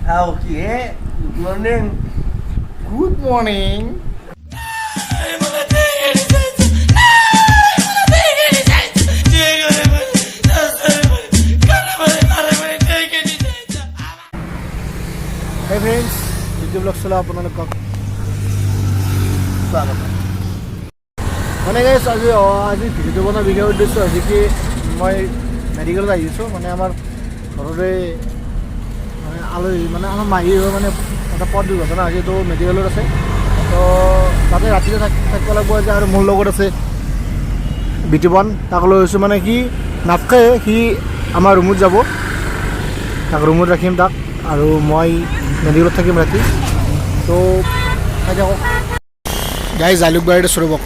Okay, good morning. Good morning. Hey friends, video vlog sala আপোনালোকক স্বাগত। মানে গাইছ আজি ভিডিঅ' বনোৱা বিশেষ উদ্দেশ্য হৈছে কি মই মেডিকেলত আহিছোঁ মানে আমাৰ ঘৰৰে মানে আলহী মানে আমাৰ মাহীৰ মানে এটা পথ দুৰ্ঘটনা হৈছে তো মেডিকেলত আছে তো তাতে ৰাতিতে থাকিব লাগিব যে আৰু মোৰ লগত আছে বিতুপন তাক লৈ গৈছোঁ মানে সি নাথাকে সি আমাৰ ৰুমত যাব তাক ৰুমত ৰাখিম তাক আৰু মই মেডিকেলত থাকিম ৰাতি তো খাই থাকক গাইজ জালুকবাৰীতে চৰবক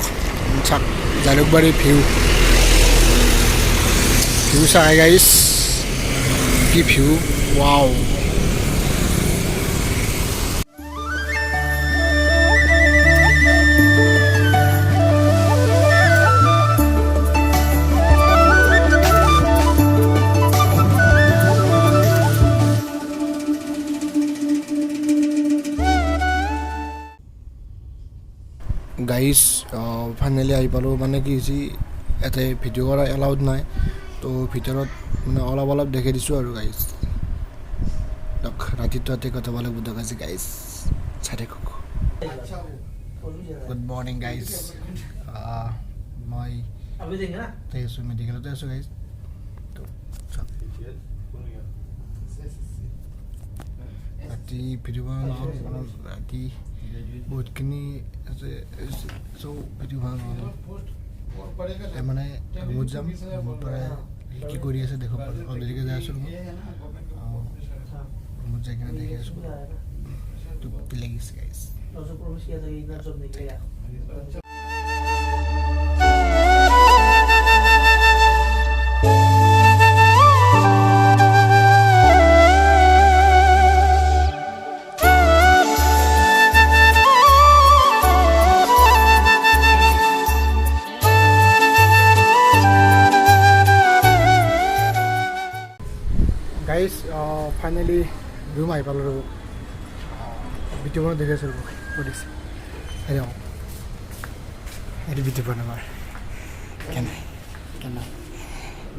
চাওক জালুকবাৰী ভিউ চাই গাইজ কি ভিউ ৱাও গাইজ ফাইনেলি আহি পালোঁ মানে কি হৈছে ইয়াতে ভিডিঅ' কৰা এলাউড নাই তো ভিতৰত মানে অলপ দেখাই দিছোঁ আৰু গাইজ ৰাতিটো ইয়াতে কথা লাগিব দেখাইছে গাইজ চাই থাকক গুড মৰ্ণিং গাইজ মই আছোঁ মেডিকেলতে আছোঁ গাইজ তো ৰাতি ভিডিঅ' বনাওঁ ৰাতি বহুতখিনি আছে চ' ভিডিঅ' ভাল নহ'ল মানে ৰুমত যাম ৰুমৰ পৰা কি কৰি আছে দেখক অলৰেডিকে যাই আছোঁ ৰুমত যাই কিনে দেখি আছোঁ তো কি লাগিছে গাইজ গাইজ ফাইনেলি ৰুম আহি পালোঁ ৰ'ব বিতুপনত দেখি আছোঁ ৰ'ব সুধিছে হেৰি এইটো বিতুপন আমাৰ কেনে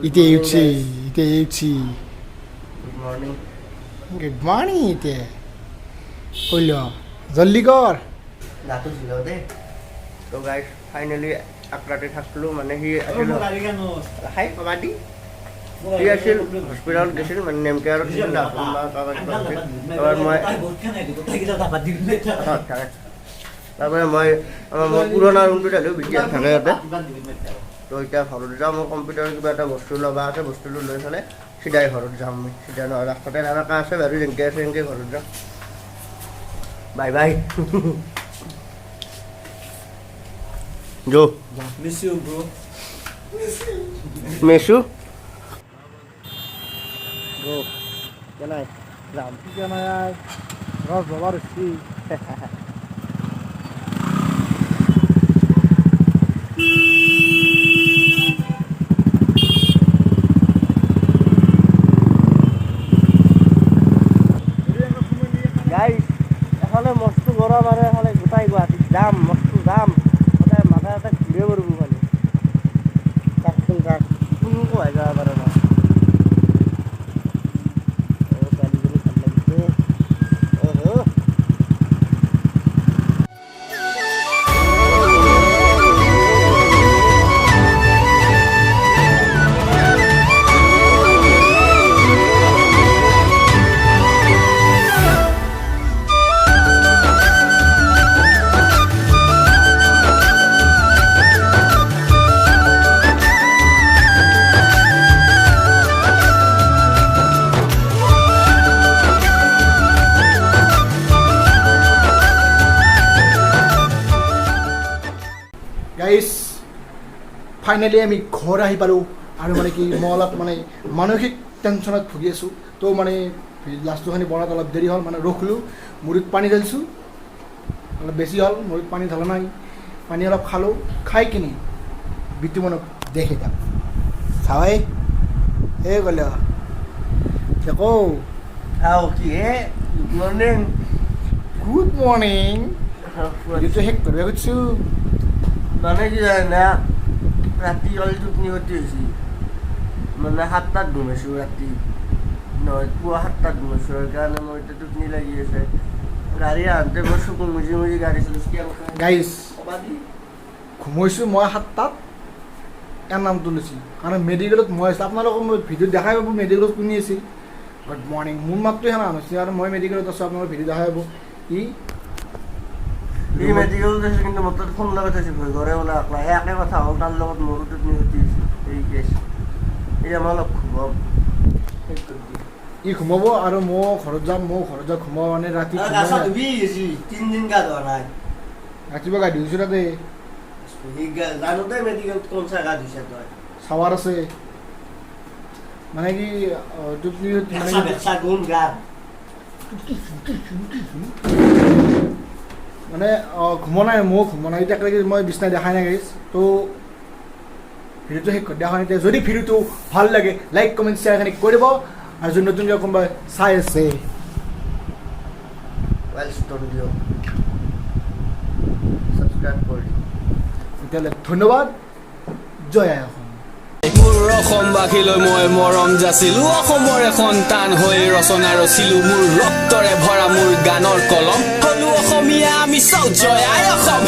এতিয়া উঠছি গুড মৰ্ণিং এতিয়া কইল জল্দি কৰ দাঁতো ছিল দে তো গাইজ ফাইনেলি আকৰাতে থাকলোঁ মানে সি আছিল খাই কবাডি সি আছিল হস্পিটেলত গৈছিল মানে নেমকে আৰু তাৰপৰা মই আমাৰ মোৰ পুৰণা ৰুমটোত আহিলোঁ বিদ্যাত থাকে ইয়াতে তো এতিয়া ঘৰত যাওঁ মই কম্পিউটাৰত কিবা এটা বস্তু ল'বা আছে বস্তুটো লৈ পেলাই চিধাই ঘৰত যাম আমি চিধা নহয় ৰাস্তাতে এনেকুৱা আছে বাৰু যেনেকৈ আছে সেনেকৈ ঘৰত যাম বাই বাই যো Mechhu Go. Kenai. Ram. Kenai. Ras babar si. Guys, এখানে মস্ত গরম আর এখানে গোটাই গুয়াহাটি জাম মস্ত জাম গোটাই মাথা এটা ঘুরে পড়বো মানে কাকসুন কাক কোনো কোয়াই যাওয়া পারে না গাইজ ফাইনেলি আমি ঘৰ আহি পালোঁ আৰু মানে কি মই অলপ মানে মানসিক টেনশ্যনত ভুগি আছোঁ তো মানে লাষ্টুখানি বনাত অলপ দেৰি হ'ল মানে ৰখিলোঁ মুড়িত পানী ঢালিছোঁ অলপ বেছি হ'ল মুড়িত পানী ঢালা নাই পানী অলপ খালোঁ খাই কিনি বিতুপনক দেখে থাক চাৱাই এই গ'লে দেখো কি হে গুড মৰ্ণিং গুড মৰ্ণিং ভিডিঅ'টো শেষ কৰিব খুজিছোঁ মানে কি জানা ৰাতি কালি টোপনি ক্ষতি হৈছে মানে 7টাত ঘুমাইছোঁ ৰাতি নহয় পুৱা 7টাত ঘুমাইছোঁ সেইকাৰণে মোৰ এতিয়া টোপনি লাগি আছে গাড়ী আহোঁতে মই চকু মুজি মুজি গাড়ী চলিছোঁ গাইজ ঘুমাইছোঁ মই 7টাত ইয়াৰ নামটো লৈছিল কাৰণ মেডিকেলত মই আছিলোঁ আপোনালোকক মই ভিডিঅ'ত দেখাই পাব মেডিকেলত কোনে আছিল গুড মৰ্ণিং মোৰ মাতটো সেনা নাছিল আৰু মই মেডিকেলত আছোঁ আপোনালোকৰ ভিডিঅ' দেখাই পাব ই মেডিকেলত আছে কিন্তু মোৰ তাত ফোন লগাই থৈছে ভয় কৰে বোলে অকলা একে কথা হ'ল তাৰ লগত মোৰো টোপনি ক্ষতি হৈছে এই কেছ এই আমাৰ অলপ ঘুমাম ই ঘুমাব আৰু মই ঘৰত যাম ঘুমাব মানে ৰাতি তিনিদিন গা ধোৱা নাই ৰাতিপুৱা গা ধুইছোঁ তাতে জানোতে মেডিকেলত কোন চা গা ধুইছা তই চাৱাৰ আছে মানে কি টোপনি মানে ঘুমা নাই মই ঘুমা নাই এতিয়ালৈকে মই বিচনাই দেখাই নাই গাইছ তো ভিডিঅ'টো শেষ কৰি দেখা নাই যদি ভিডিঅ'টো ভাল লাগে লাইক কমেণ্ট শ্বেয়াৰ এখানে কৰি দিব আৰু যদি নতুনকৈ কোনোবাই চাই আছে ছাবস্ক্ৰাইব কৰি তেতিয়াহ'লে ধন্যবাদ জয় আই অসম মোৰ অসমবাসীলৈ মই মৰম যাচিলো অসমৰে সন্তান হৈ ৰচনা ৰচিলো মোৰ ৰক্তৰে ভৰা মোৰ গানৰ কলম হলো অসমীয়া আমি চব জয় আই অসম